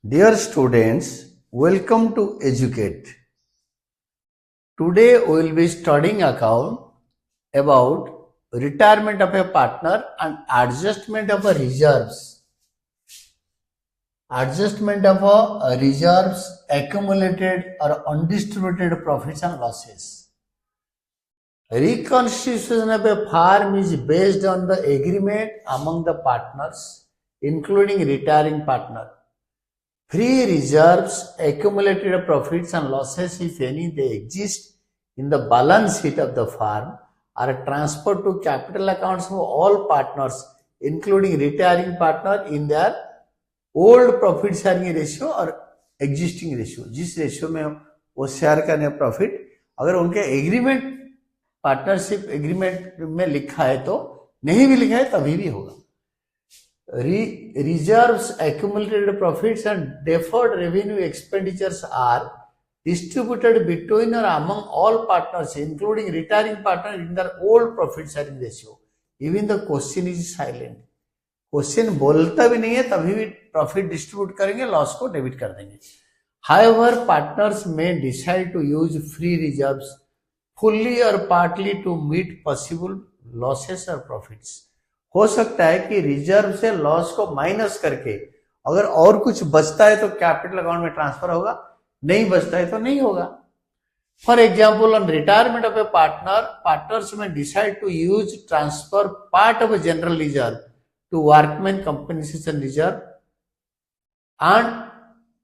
Dear students, welcome to Educate. Today we will be studying about retirement of a partner and adjustment of a reserves. Adjustment of a reserves, accumulated or undistributed profits and losses. Reconstitution of a firm is based on the agreement among the partners, including retiring partner. Free reserves, accumulated profits and losses, if any, they exist in the balance sheet of the firm, are transferred to capital accounts of all partners, including retiring partner, in their old profit sharing ratio और existing ratio. जिस ratio में वो share करने profit, अगर उनके agreement partnership agreement में लिखा है तो नहीं भी लिखा है तभी भी होगा. Reserves, accumulated profits and deferred revenue expenditures are distributed between or among all partners, including retiring partner, in their old profit sharing ratio. Even the question is silent. Question बोलता भी नहीं है तभी भी प्रॉफिट डिस्ट्रीब्यूट करेंगे, loss को debit कर देंगे. However, partners may decide to use free reserves fully or partly to meet possible losses or profits. हो सकता है कि रिजर्व से लॉस को माइनस करके अगर और कुछ बचता है तो कैपिटल अकाउंट में ट्रांसफर होगा, नहीं बचता है तो नहीं होगा. For example, on retirement of a partner, partners में decide to use transfer part of general reserve to workmen compensation reserve and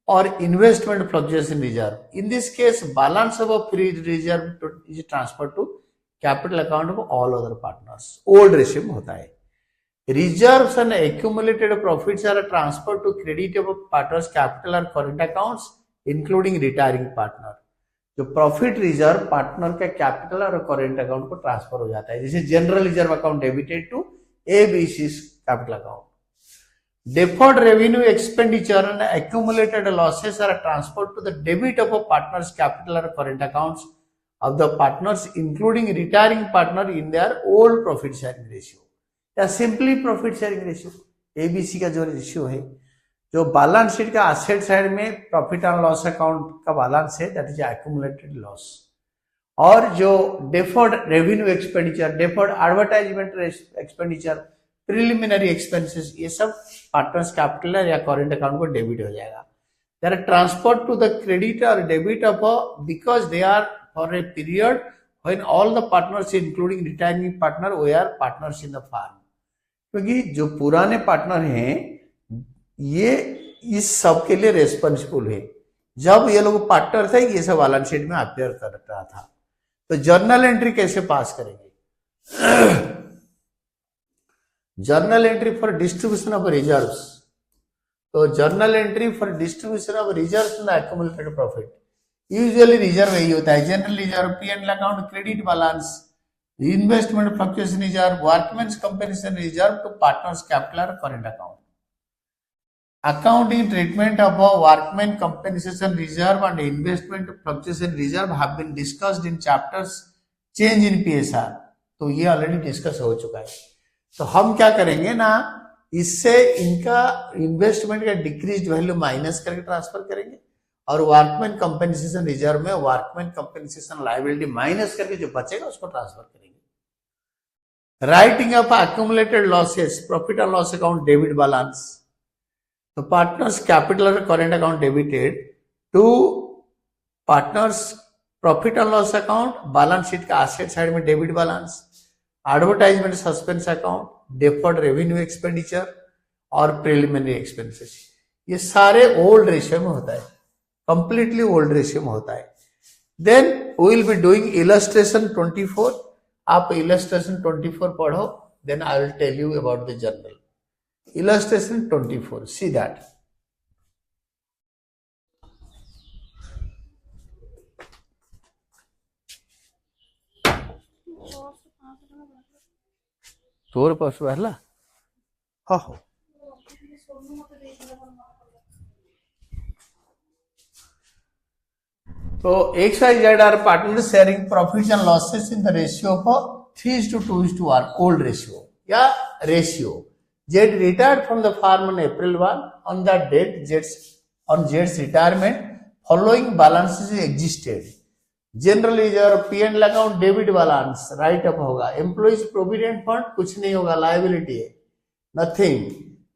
or investment fluctuation reserve. In this case, balance of a free reserve is transferred to capital account of all other partners. Old ratio में होता है. Reserves and accumulated profits are transferred to credit of a partner's capital or current accounts, including retiring partner. जो profit reserve partner का capital और current account को transfer हो जाता है. जैसे general reserve account debited to ABC capital account. Deferred revenue expenditure and accumulated losses are transferred to the debit of a partner's capital or current accounts of the partners, including retiring partner, in their old profit sharing ratio. या simply profit sharing ratio, ABC का जो ratio है, जो balance sheet का asset side में profit and loss account का balance है, that is accumulated loss. और जो deferred revenue expenditure, deferred advertisement expenditure, preliminary expenses, ये सब पार्टनर्स कैपिटल या करेंट अकाउंट को डेबिट हो जाएगा. They are transferred to the credit और debit of because they are for a period when all the partners including retiring partner they are partners in the firm. क्योंकि जो पुराने partner हैं ये इस सब के लिए रेस्पॉन्सिबल है. जब ये लोग पार्टनर थे ये सब बैलेंस शीट में अपेयर कर रहा था. तो जर्नल एंट्री कैसे पास करेंगे? Journal entry for distribution of reserves. तो journal entry for distribution of reserves and accumulated profit. Usually reserve यही होता है, general reserve, P&L account, credit balance, investment fluctuation reserve, workmen's compensation reserve to partners capital और current account. Accounting treatment of a workmen compensation reserve and investment fluctuation reserve have been discussed in chapters change in PSR. तो ये already discuss हो चुका है. तो हम क्या करेंगे ना, इससे इनका इन्वेस्टमेंट का डिक्रीज वैल्यू माइनस करके ट्रांसफर करेंगे और वर्कमैन कंपनसेशन रिजर्व में वर्कमैन कंपनसेशन लायबिलिटी माइनस करके जो बचेगा उसको ट्रांसफर करेंगे. Writing off accumulated losses, profit and loss account, debit balance. तो पार्टनर्स कैपिटल और current account debited to partners profit and loss account, balance sheet का asset side में debit balance, advertisement suspense account, deferred revenue expenditure और preliminary expenses. ये सारे old ratio में होता है, कंप्लीटली ओल्ड रेशियो में होता है. Then we will be doing illustration 24. आप इलस्ट्रेशन 24 पढ़ो, then I will tell you about the journal. Illustration 24. See that. तोर पास पहला हाँ हो. तो XYZ are partners sharing profits and losses in the ratio of 3:2:1, old ratio या ratio. Z retired from the firm on April 1. On that date, Z's on Z's retirement, following balances existed. General reserve P&L account debit balance write up होगा. Employees provident fund कुछ नहीं होगा, liability है, nothing.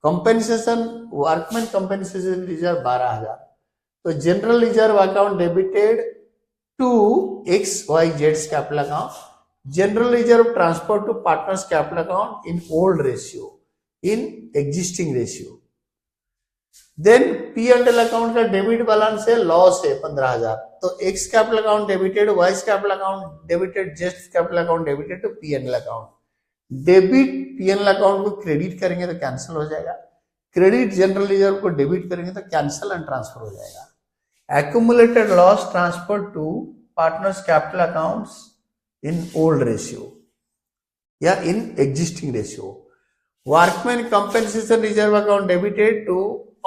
Compensation workman compensation reserve 12,000. तो general reserve account debited to XYZ capital account. General reserve transfer to partners capital account in old ratio, in existing ratio. Then P&L account का debit balance है, loss है 15,000. तो X capital account debited, Y capital account debited, Z capital account debited to P&L account. Debit P&L account को credit करेंगे तो cancel हो जाएगा, credit general reserve को डेबिट करेंगे तो कैंसिल एंड ट्रांसफर हो जाएगा. Accumulated loss transfer to partners capital accounts in old ratio या in existing ratio. Workman compensation reserve account debited to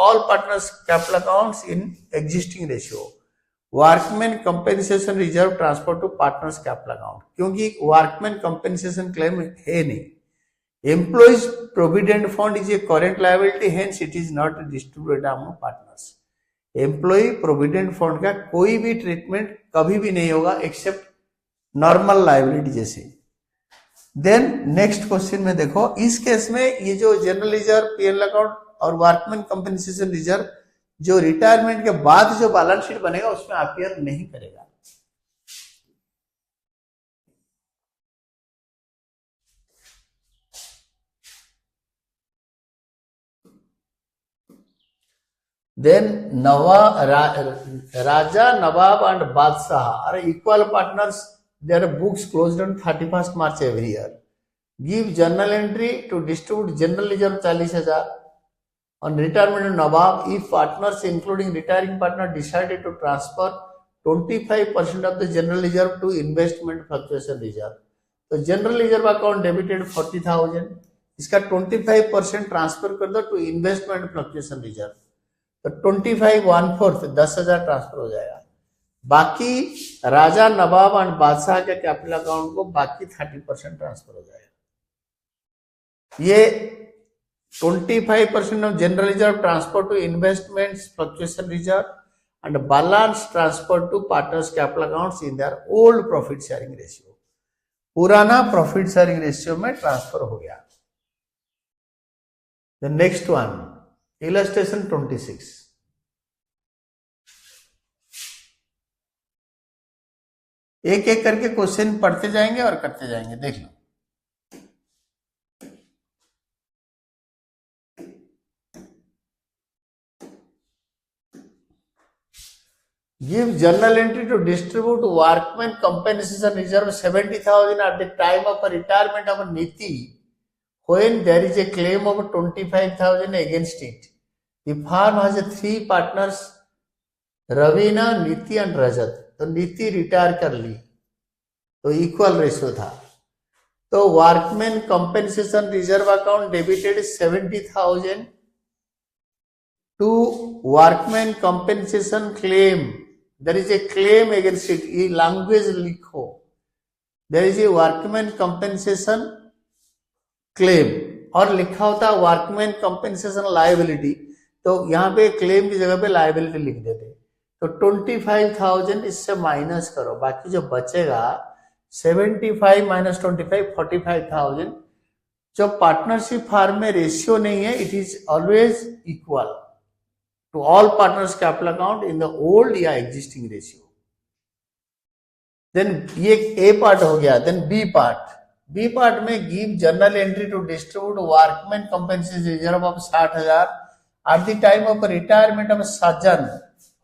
all partners capital accounts in existing ratio. Workman compensation reserve transfer to partners capital account, क्योंकि workman compensation claim है नहीं. Employees provident fund is a current liability, hence it is not distributed among partners. Employ provident fund का कोई भी treatment कभी भी नहीं होगा एक्सेप्ट नॉर्मल लायबिलिटी जैसे. देन नेक्स्ट क्वेश्चन में देखो, इस केस में ये जो जनरल रिजर्व P&L अकाउंट और वर्कमैन कंपेंसेशन रिजर्व जो रिटायरमेंट के बाद जो बैलेंस शीट बनेगा उसमें अपीयर नहीं करेगा. Then Raja Nawab and Badshah are equal partners. Their books closed on 31st March every year. Give journal entry to distribute general reserve 40,000 on retirement of Nawab if partners including retiring partner decided to transfer 25% of the general reserve to investment fluctuation reserve. तो general reserve account debited 40,000, इसका 25% transfer कर दो to investment fluctuation reserve. तो 25 1/4 10,000 transfer हो जाएगा. बाकी राजा Nawab and बादशाह के कैपिटल अकाउंट को बाकी 30% ट्रांसफर हो जाएगा. ये 25% of general reserve transfer to investments fluctuation reserve and balance transfer to partners capital accounts in their old profit sharing ratio. पुराना profit sharing ratio में ट्रांसफर हो गया. The next one, illustration 26. एक एक करके क्वेश्चन पढ़ते जाएंगे और करते जाएंगे, देख लो. Give journal entry to distribute workman compensation reserve 70,000 at the time of retirement of Niti, when there is a claim of 25,000 against it. The firm has 3 partners, Ravina, Niti and Rajat. तो नीति retire कर ली तो equal ratio था. तो workman compensation reserve account debited 70,000 to workman compensation claim. There is a claim against it. ये language लिखो. There is a workman compensation claim और लिखा होता वर्कमैन कंपेंसेशन लायबिलिटी. तो यहाँ पे क्लेम की जगह पे लायबिलिटी लिख देते. तो 25,000 इससे माइनस करो, बाकी जो बचेगा 75 माइनस 25 45,000. जो पार्टनरशिप फार्म में रेशियो नहीं है, it is always equal to all partners capital account in the old या existing ratio. Then ये A part हो गया. Then B part में give journal entry to distribute workman compensation reserve of 60,000 at the time of retirement of Sajan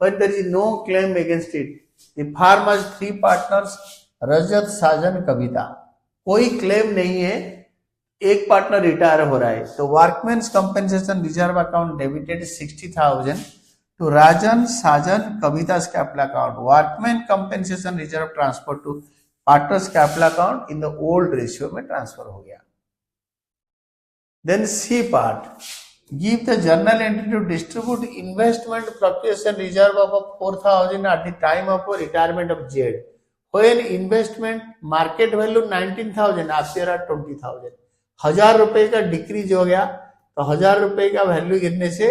when there is no claim against it. The firm has 3 partners, Rajat, Sajan, Kavita. कोई claim नहीं है, एक partner retire हो रहा है. तो workman's compensation reserve account debited 60,000 to Rajan, Sajan, Kavita's capital account. Workman compensation reserve transfer to partners capital account in the old ratio में transfer हो गया. Then C part, give the journal entry to distribute investment fluctuation reserve of 4,000 at the time of retirement of Z. When investment market value 19,000 after 20,000. 1,000 रुपए का decrease हो गया, तो 1,000 रुपए का वैल्यू गिरने से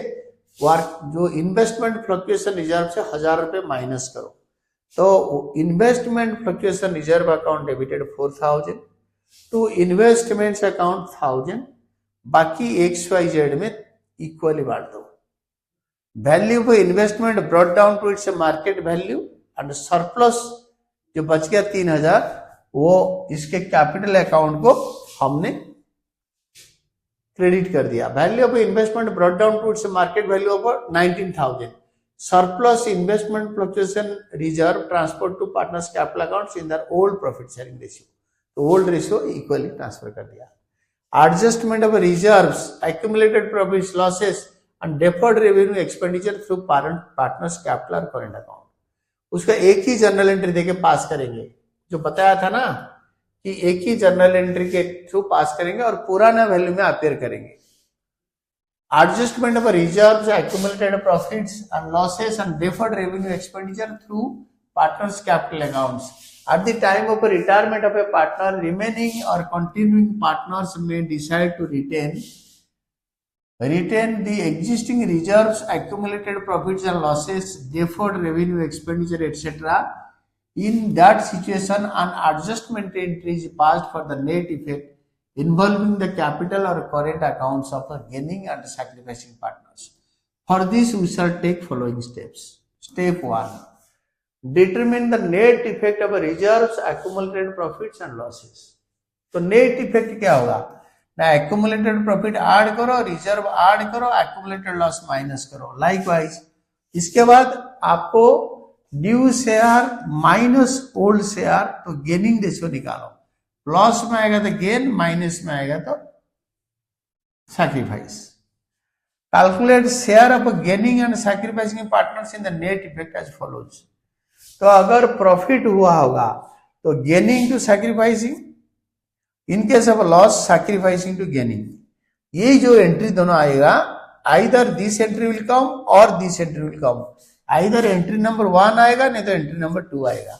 वर्क जो इन्वेस्टमेंट फ्लक्चुएशन रिजर्व से 1000 रुपये माइनस करो, तो investment fluctuation reserve account debited 4000 to investments account 1000, बाकी XYZ में इक्वली बांट दो। Value of investment brought down to its market value and surplus जो बच गया 3000 वो इसके कैपिटल अकाउंट को हमने क्रेडिट कर दिया। Value of investment brought down to its market value of 19,000, surplus investment fluctuation reserve transfer to partners capital accounts in their old profit sharing ratio, तो ओल्ड रेशियो इक्वली ट्रांसफर कर दिया। Adjustment of reserves, accumulated profits, losses and deferred revenue expenditure through partners capital और current account, उसका एक ही journal entry देके पास करेंगे। जो बताया था ना कि एक ही जर्नल एंट्री के थ्रू पास करेंगे और पुराना वैल्यू में अपेयर करेंगे। Adjustment of reserves, accumulated profits and losses and deferred revenue expenditure through partners capital accounts at the time of a retirement of a partner, remaining or continuing partners may decide to retain the existing reserves, accumulated profits and losses, deferred revenue expenditure, etc. In that situation, an adjustment entry is passed for the net effect involving the capital or current accounts of the gaining and sacrificing partners. For this, we shall take following steps. Step 1. Determine the net effect of reserves, accumulated profits and losses. तो net effect क्या होगा ना, accumulated profit add करो, reserve add करो, accumulated loss minus करो। Likewise इसके बाद आपको new share minus old share, तो गेनिंग रेशियो निकालो। लॉस में आएगा तो गेन, माइनस में आएगा तो sacrifice. Calculate share of gaining and sacrificing partners in the net effect as follows. तो अगर प्रॉफिट हुआ होगा तो gaining to sacrificing, in case of loss sacrificing to gaining. ये जो एंट्री दोनों आएगा, either this entry will come और this entry will come. Either entry number 1 आएगा, नहीं तो एंट्री नंबर 2 आएगा।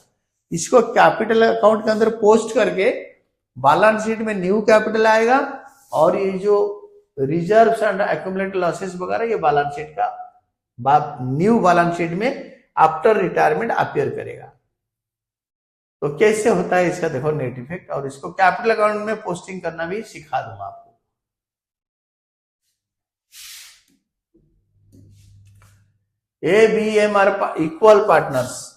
इसको कैपिटल अकाउंट के अंदर पोस्ट करके बैलेंस शीट में न्यू कैपिटल आएगा, और ये जो रिजर्व्स एंड एक्यूमुलेटेड लॉसेस वगैरह ये बैलेंस शीट का न्यू बैलेंस शीट में आफ्टर रिटायरमेंट अपीयर करेगा। तो कैसे होता है इसका देखो नेट इफेक्ट, और इसको कैपिटल अकाउंट में पोस्टिंग करना भी सिखा दूंगा आपको। A B M R equal partners.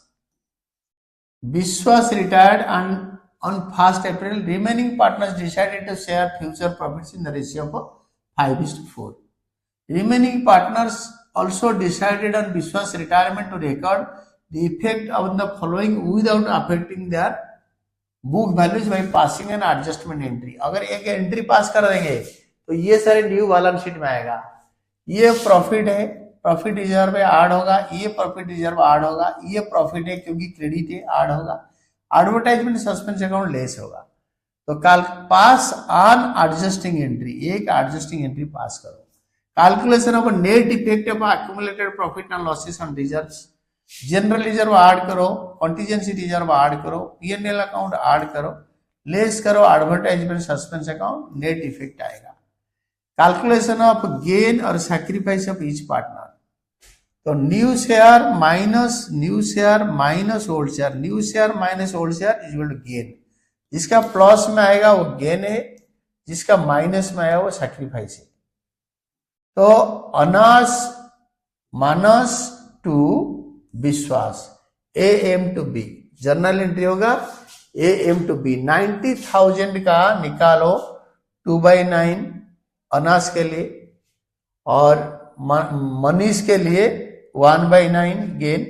Vishwas retired and on 1st April, remaining partners decided to share future profits in the ratio of 5:4. Remaining partners also decided on Vishwas retirement to record the effect of the following without affecting their book values by passing an adjustment entry. अगर एक entry पास कर देंगे तो ये सारे new balance sheet में आएगा। ये प्रॉफिट है, प्रॉफिट रिजर्व है, ऐड होगा। ये प्रॉफिट रिजर्व ऐड होगा। ये प्रॉफिट है क्योंकि क्रेडिट है, ऐड होगा। एडवर्टाइजमेंट सस्पेंस अकाउंट लेस होगा। तो कल पास ऑन एडजस्टिंग एंट्री, एक एडजस्टिंग एंट्री पास करो। Calculation of net effect of accumulated profit and losses on reserves. General reserve add करो, कॉन्टिजेंसी रिजर्व ऐड करो, पीएनएल अकाउंट ऐड करो, less करो advertisement suspense account, net effect आएगा। Calculation of gain और sacrifice of each partner. तो new share minus old share, new share minus old share is equal to gain. जिसका plus में आएगा वो gain है, जिसका माइनस में आएगा वो सैक्रिफाइस है। तो अनास Manas to Vishwas, A M to B, journal entry होगा ए एम टू बी। 90,000 का निकालो 2/9 अनास के लिए, और मनीष के लिए 1/9 गेन,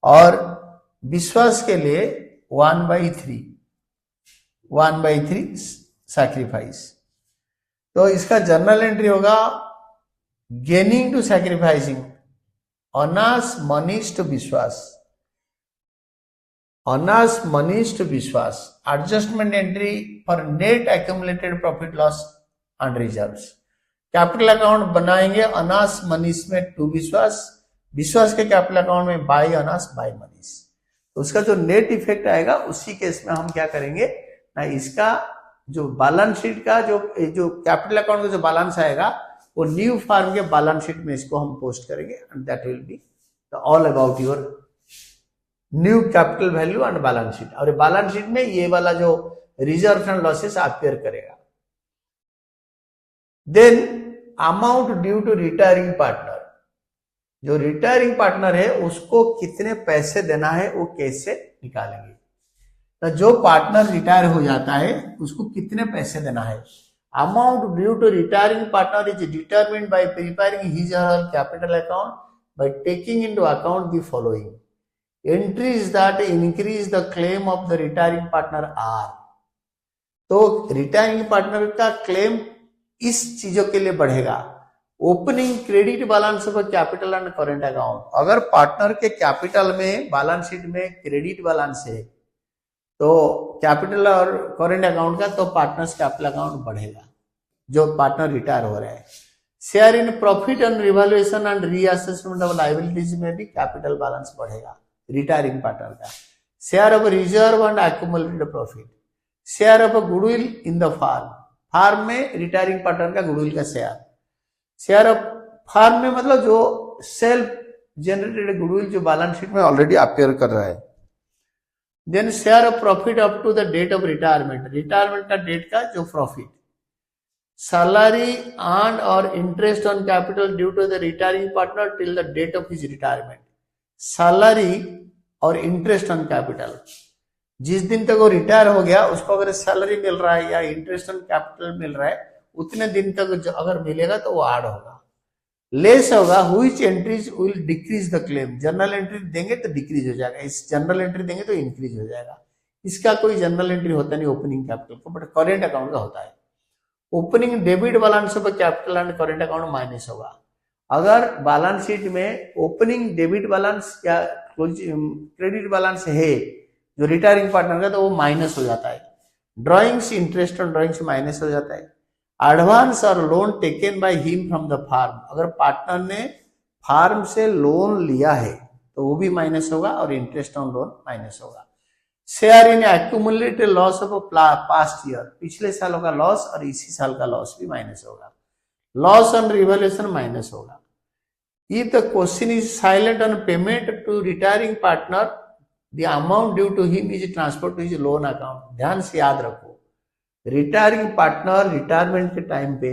और विश्वास के लिए 1/3 सैक्रिफाइस। तो इसका जर्नल एंट्री होगा gaining to sacrificing, Anas Manish to Vishwas, Anas Manish to Vishwas. Adjustment entry for net accumulated profit loss and reserves. Capital account बनाएंगे अनास मनीष में टू विश्वास, विश्वास के कैपिटल अकाउंट में बाय अनास बाय मनीष। तो उसका जो नेट इफेक्ट आएगा उसी केस में हम क्या करेंगे ना, इसका जो बैलेंस शीट का जो कैपिटल अकाउंट का जो बैलेंस आएगा वो न्यू फार्म के बैलेंस शीट में इसको हम पोस्ट करेंगे and that will be all about your new capital value and balance sheet. और बैलेंस शीट में ये वाला जो रिजर्व एंड लॉसेस अपीयर करेगा। Then amount due to retiring partner, जो रिटायरिंग पार्टनर है उसको कितने पैसे देना है वो कैसे निकालेंगे। तो जो पार्टनर रिटायर हो जाता है उसको कितने पैसे देना है। Amount due to retiring partner is determined by preparing his or her capital account by taking into account the following entries that increase the claim of the retiring partner are. तो retiring partner का claim इस चीजों के लिए बढ़ेगा। Opening credit balance of capital and current account, अगर partner के capital में बैलेंस शीट में क्रेडिट बैलेंस है तो कैपिटल और करेंट अकाउंट का, तो पार्टनर्स कैपिटल अकाउंट बढ़ेगा जो पार्टनर रिटायर हो रहे हैं। Share in profit and revaluation and reassessment of liabilities में भी कैपिटल बैलेंस बढ़ेगा रिटायरिंग पार्टनर का। Share of reserve and accumulated profit, share of goodwill in the firm, firm में रिटायरिंग पार्टनर का गुडविल का शेयर, शेयर ऑफ फार्म में मतलब जो सेल्फ जनरेटेड गुडविल जो बैलेंस शीट में ऑलरेडी अपीयर कर रहा है। Then share of profit up to the date of retirement, retirement का डेट का जो प्रॉफिट, सैलरी अर्न और interest on capital due to the retiring partner till the date of his retirement, salary और interest on capital, जिस दिन तक वो retire हो गया उसको अगर सैलरी मिल रहा है या इंटरेस्ट ऑन कैपिटल मिल रहा है उतने दिन तक अगर मिलेगा तो वो ऐड होगा। लेस होगा which entries will decrease the claim, general entry देंगे तो डिक्रीज हो जाएगा, इस जनरल एंट्री देंगे तो इंक्रीज हो जाएगा। इसका कोई जनरल एंट्री होता नहीं ओपनिंग कैपिटल को, बट करेंट अकाउंट का होता है। Opening debit balance of capital and current account minus होगा। अगर बैलेंस शीट में ओपनिंग डेबिट बैलेंस या क्रेडिट बैलेंस है जो रिटायरिंग पार्टनर का, तो वो माइनस हो जाता है। Drawings, interest on drawings minus हो जाता है। एडवांस और loan taken by him from the firm, अगर पार्टनर ने फार्म से लोन लिया है तो वो भी माइनस होगा और इंटरेस्ट ऑन लोन माइनस होगा। Share in accumulated loss of past year, पिछले सालों का लॉस और इसी साल का लॉस भी माइनस होगा। लॉस ऑन रिवैल्यूएशन माइनस होगा। If the question is silent on payment to retiring partner, the amount due to him is transfer to his loan account. ध्यान से याद रखो, रिटायरिंग पार्टनर रिटायरमेंट के टाइम पे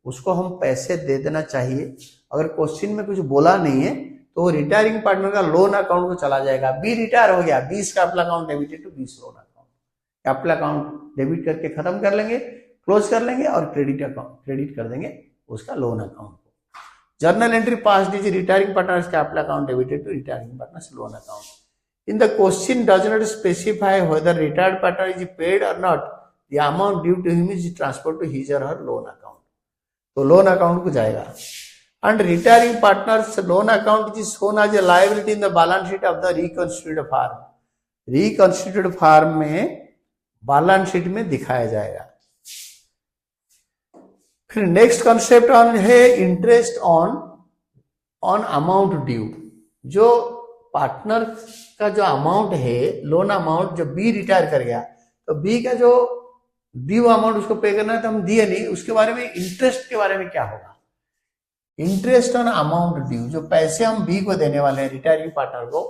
उसको हम पैसे दे देना चाहिए। अगर क्वेश्चन में कुछ बोला नहीं है तो रिटायरिंग पार्टनर का लोन अकाउंट को चला जाएगा। बी रिटायर हो गया, 20 capital account debited to 20 loan account, capital account debit करके खत्म कर लेंगे, क्लोज कर लेंगे और क्रेडिट कर देंगे उसका लोन अकाउंट को। Journal entry pass is retiring partner capital account debited to retiring partner loan account. In the question does not specify whether retired partner is paid और not, the amount due to him is transferred to his or her loan account, तो loan account को जाएगा। and retiring partners loan account is shown as a liability in the balance sheet of the reconstituted firm, reconstituted firm में balance sheet में दिखाया जाएगा। फिर next concept on है interest on amount due. जो partner का जो अमाउंट है लोन अमाउंट, जो बी रिटायर कर गया तो बी का जो ड्यू अमाउंट उसको पे करना है तो हम दिए नहीं, उसके बारे में इंटरेस्ट के बारे में क्या होगा। इंटरेस्ट ऑन अमाउंट ड्यू, जो पैसे हम बी को देने वाले हैं रिटायरिंग पार्टनर को,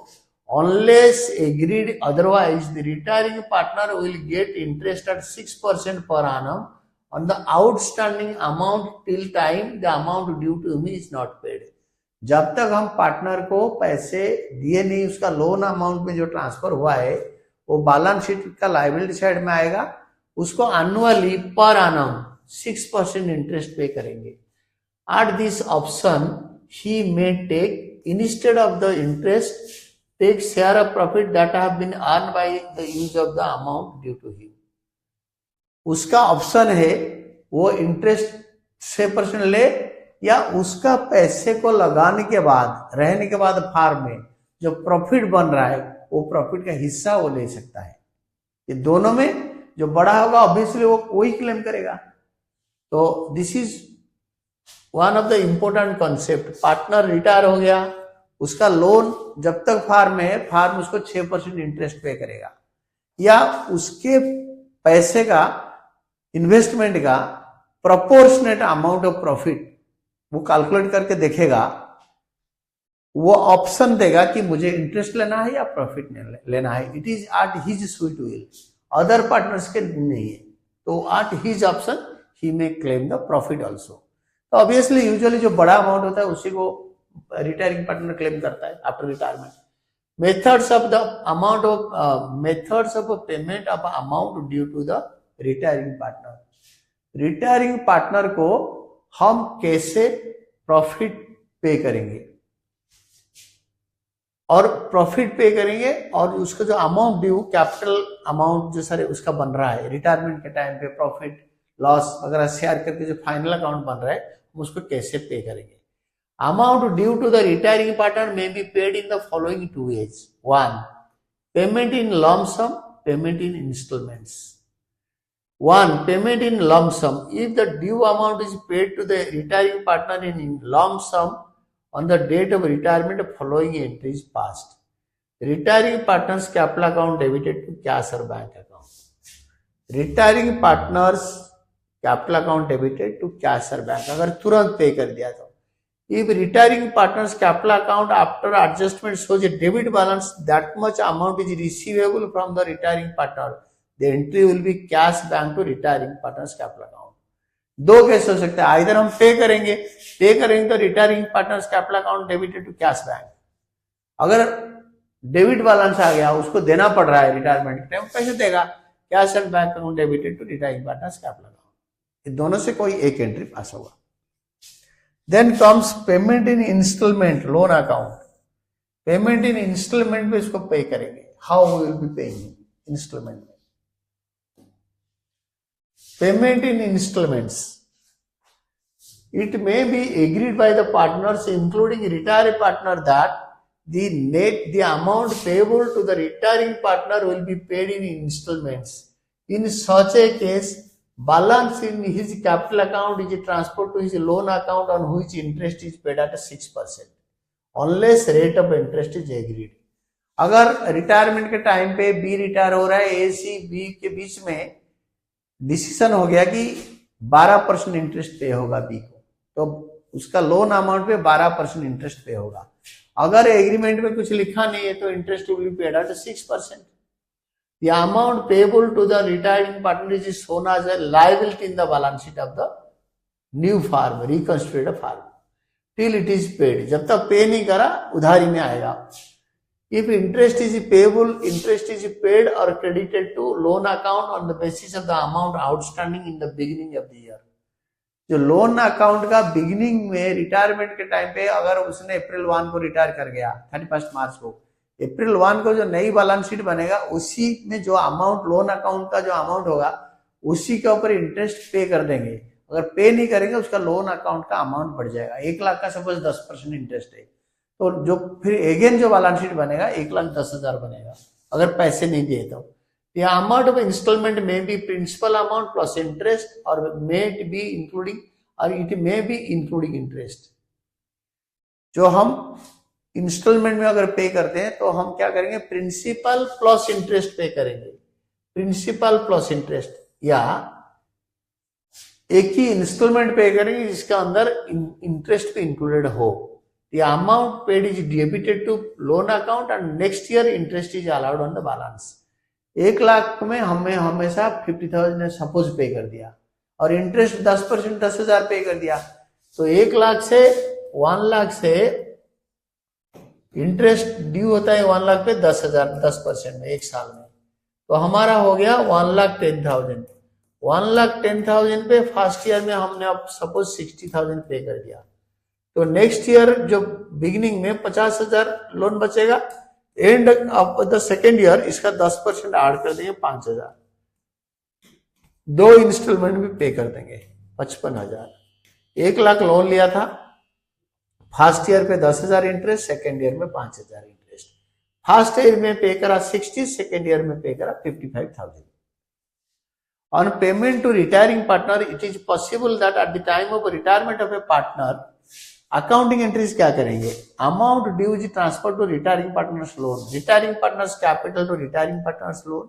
unless agreed otherwise the retiring partner will get interest eight 6% पर annum on the outstanding amount till time the amount due to me is not paid। जब तक हम पार्टनर को पैसे दिए नहीं, उसका लोन अमाउंट में जो ट्रांसफर हुआ है वो बैलेंस शीट का लायबिलिटी साइड में आएगा, उसको एनुअली पर annum 6% इंटरेस्ट पे करेंगे। At this option he may take instead of the interest take share of profit that have been earn by the use of the amount due to him. उसका option है वो interest 6% ले या उसका पैसे को लगाने के बाद रहने के बाद फार्म में जो प्रॉफिट बन रहा है वो प्रॉफिट का हिस्सा वो ले सकता है। ये दोनों में जो बड़ा होगा ऑब्वियसली वो वही क्लेम करेगा। तो this is one of the important concept. Partner retire हो गया, उसका लोन जब तक फार्म में है फार्म उसको 6% इंटरेस्ट पे करेगा, या उसके पैसे का इन्वेस्टमेंट का प्रोपोर्शनेट अमाउंट ऑफ प्रॉफिट वो कैलकुलेट करके देखेगा, वो ऑप्शन देगा कि मुझे इंटरेस्ट लेना है या प्रॉफिट लेना है. It is at his sweet will, other partners के नहीं है. तो at his option he may claim the profit also. तो ऑब्वियसली यूजुअली जो बड़ा अमाउंट होता है उसी को रिटायरिंग पार्टनर क्लेम करता है after retirement. Methods of the amount of methods of payment of amount due to the retiring partner. Retiring partner को हम कैसे प्रॉफिट पे करेंगे और प्रॉफिट पे करेंगे, और उसका जो अमाउंट ड्यू, कैपिटल अमाउंट जो सारे उसका बन रहा है रिटायरमेंट के टाइम पे, प्रॉफिट लॉस वगैरह शेयर करके जो फाइनल अकाउंट बन रहा है हम उसको कैसे पे करेंगे. Amount due to the retiring partner may be paid in the following 2 ways. 1. Payment in lump sum, payment in instalments. 1. Payment in lump sum. If the due amount is paid to the retiring partner in lump sum on the date of retirement, following entry is passed. Retiring partner's capital account debited to cash or bank account. Retiring partner's capital account debited to cash or bank. अगर तुरंत पे कर दिया तो. If retiring partner's capital account after adjustment shows a debit balance, that much amount is receivable from the retiring partner. The entry will be cash bank to retiring partner's capital account. दो case हो सकते हैं, either हम pay करेंगे तो retiring partner's capital account debited to cash bank. अगर debit balance आ गया, उसको देना पड़ रहा है रिटायरमेंट के टाइम, पैसे देगा. Cash and bank account debited to retiring partner's capital account. ये दोनों से कोई एक एंट्री पास होगा. Then comes payment in instalment, loan account. Payment in instalment में इसको पे करेंगे. How will be paying instalment में? Payment in installments. It may be agreed by the partners, including retiring partner, that the amount payable to the retiring partner will be paid in installments. In such a case, balance in his capital account is transferred to his loan account on which interest is paid at 6%, unless rate of interest is agreed. अगर retirement के time पे B retire हो रहा है, ए C B के बीच में decision हो गया कि 12% इंटरेस्ट पे होगा बी को, तो उसका लोन अमाउंट पे 12% इंटरेस्ट पे होगा. अगर एग्रीमेंट में कुछ लिखा नहीं है तो interest will be paid at 6%. The amount payable to the retiring partner is shown as a liability in the balance sheet of the new firm, reconstructed firm, till it is paid. जब तक पे नहीं करा उधारी में आएगा. If interest is payable, interest is paid or credited to loan account on the basis of the amount outstanding in the beginning of the year. जो loan account का बिगिनिंग में रिटायरमेंट के टाइम पे अगर उसने अप्रैल 1 को रिटायर कर गया, 31 मार्च को, अप्रैल 1 को जो नई बैलेंस शीट बनेगा उसी में जो अमाउंट लोन अकाउंट का जो अमाउंट होगा उसी के ऊपर इंटरेस्ट पे कर देंगे. अगर पे नहीं करेंगे उसका लोन अकाउंट का अमाउंट बढ़ जाएगा. 1 लाख का सपोज 10% इंटरेस्ट है, तो जो फिर अगेन जो बैलेंस शीट बनेगा 1,10,000 बनेगा अगर पैसे नहीं दिए तो. The amount of installment may be principal amount plus interest or may be including or it may be including interest. जो हम इंस्टॉलमेंट में अगर पे करते हैं तो हम क्या करेंगे, प्रिंसिपल प्लस इंटरेस्ट पे करेंगे. प्रिंसिपल प्लस इंटरेस्ट, या एक ही इंस्टॉलमेंट पे करेंगे जिसका अंदर इंटरेस्ट भी इंक्लूडेड हो. The amount paid is debited to loan account and next year interest is allowed on the balance. 1 lakh में हमें हमेशा 50,000 सपोज पे कर दिया और इंटरेस्ट 10% 10,000 पे कर दिया, तो 1 लाख से 1 लाख से इंटरेस्ट ड्यू होता है 1 लाख पे 10,000 10% में 1 साल में, तो हमारा हो गया 1,10,000. 1,10,000 पे फर्स्ट ईयर में हमने अब सपोज 60,000 पे कर दिया, तो नेक्स्ट ईयर जो बिगिनिंग में 50,000 लोन बचेगा. End of the second year इसका 10% ऐड कर देंगे 5,000. 2 इंस्टॉलमेंट भी पे कर देंगे 55,000. 1 लाख लोन लिया था, फर्स्ट ईयर पे 10,000 इंटरेस्ट, सेकेंड ईयर में 5,000 इंटरेस्ट. फर्स्ट ईयर में पे करा 60, सेकेंड ईयर में पे करा 55,000. On payment to retiring partner, it is possible that at the time of retirement of a partner, accounting entries क्या करेंगे, amount due is transfer to retiring partner's loan, retiring partner's capital to retiring partner's loan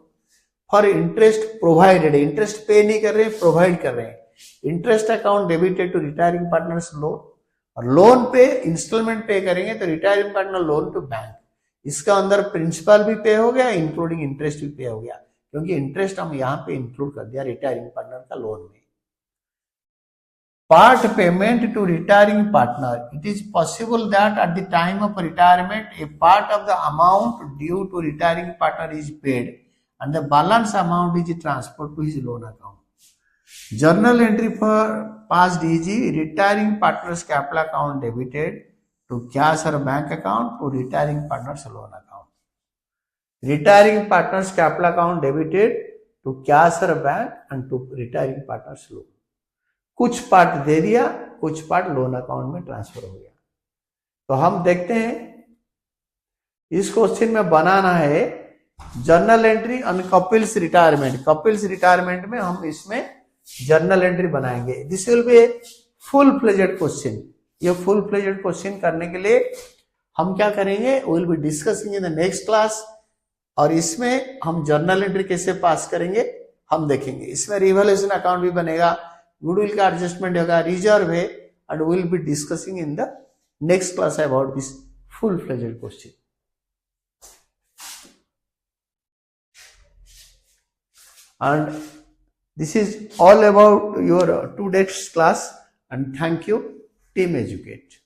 for interest provided. Interest pay नहीं कर रहे, provide कर रहे हैं. Interest account debited to retiring partner's loan और loan पे इंस्टॉलमेंट पे करेंगे तो retiring partner loan to bank, इसका अंदर प्रिंसिपल भी पे हो गया, इंक्लूडिंग इंटरेस्ट भी पे हो गया, क्योंकि इंटरेस्ट हम यहाँ पे इंक्लूड कर दिया रिटायरिंग पार्टनर का लोन में। Part payment to retiring partner. It is possible that at the time of retirement, a part of the amount due to retiring partner is paid and the balance amount is transferred to his loan account. Journal entry for past is retiring partner's capital account debited to cash or bank account to retiring partner's loan account. Retiring partner's capital account debited to cash or bank and to retiring partner's loan. कुछ part दे दिया, कुछ part loan account में transfer हो गया। तो हम देखते हैं इस क्वेश्चन में बनाना है journal entry on Kapil's retirement. Kapil's retirement में हम इसमें जर्नल एंट्री बनाएंगे। This will be a full fledged question. ये फुल फ्लेजेड क्वेश्चन करने के लिए हम क्या करेंगे, will be discussing in the next class. और इसमें हम जर्नल एंट्री कैसे पास करेंगे हम देखेंगे। इसमें रिवैल्यूएशन अकाउंट भी बनेगा, गुडविल का एडजस्टमेंट होगा, रिजर्व है, and will be discussing in the next class about this full fledged question. And this is all about your today's class, and thank you, Team Educate.